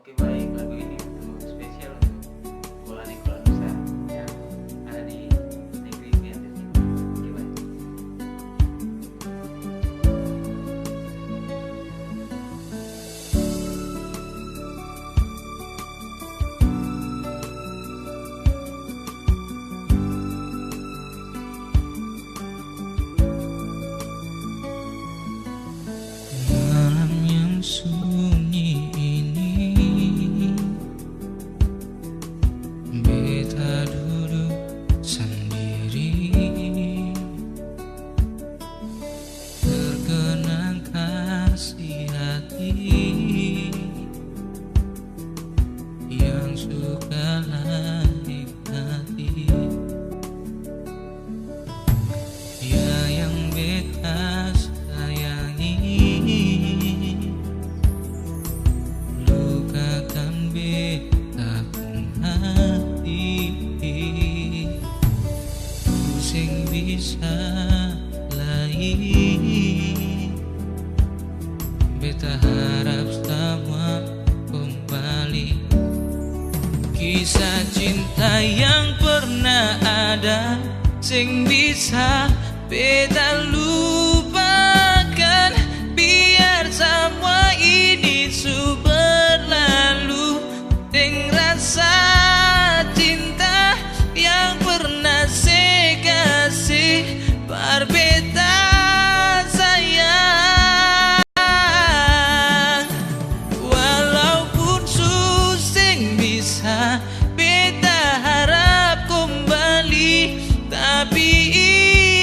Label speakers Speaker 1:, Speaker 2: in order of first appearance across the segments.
Speaker 1: Oke baik, lagu ini untuk spesial untuk Kola Nusa yang ada di negeri Vietnam ini. Oke baik.
Speaker 2: Malam yang sunyi ini, beta duduk sendiri, terkenang kasih hati yang suka nikmati. Ya yang beta sayangi, lukakan beta pun hati, pusing bisa lain. Beta harap semua kembali, kisah cinta yang pernah ada sing bisa beta lupakan. Biar semua ini berlalu, dengan rasa cinta yang pernah saya kasih par beta sayang. Walaupun susah bisa beta harap kembali, tapi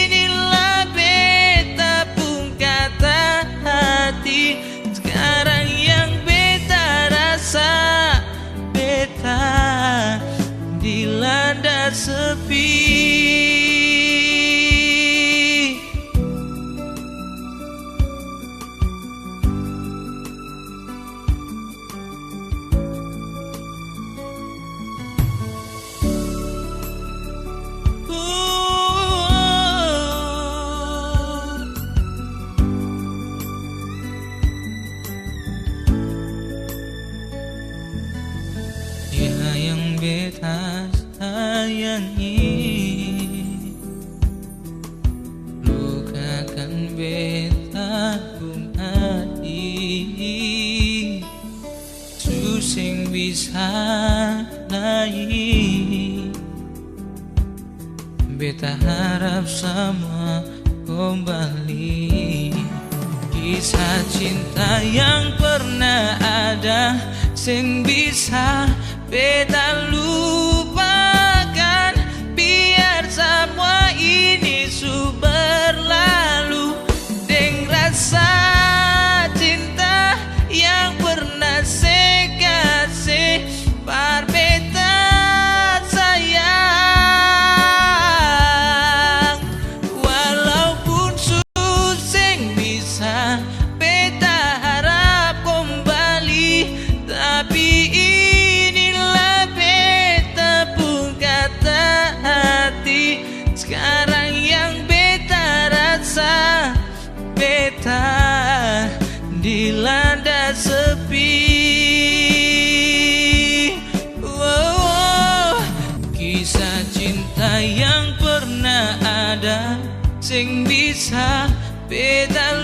Speaker 2: inilah beta pun kata hati. Sekarang yang beta rasa, beta dilanda sepi. Dia yang beta sayangi, lukakan beta pun hati, susing bisa lain. Beta harap semua kembali, kisah cinta yang pernah ada sing bisa beta lupakan. Biar semua ini berlalu, dengan rasa cinta yang pernah saya kasih par beta sayang. Walaupun susah bisa beta harap kembali, tapi inilah beta pun kata hati. Sekarang yang beta rasa, beta dilanda sepi. Kisah cinta yang pernah ada sing bisa beta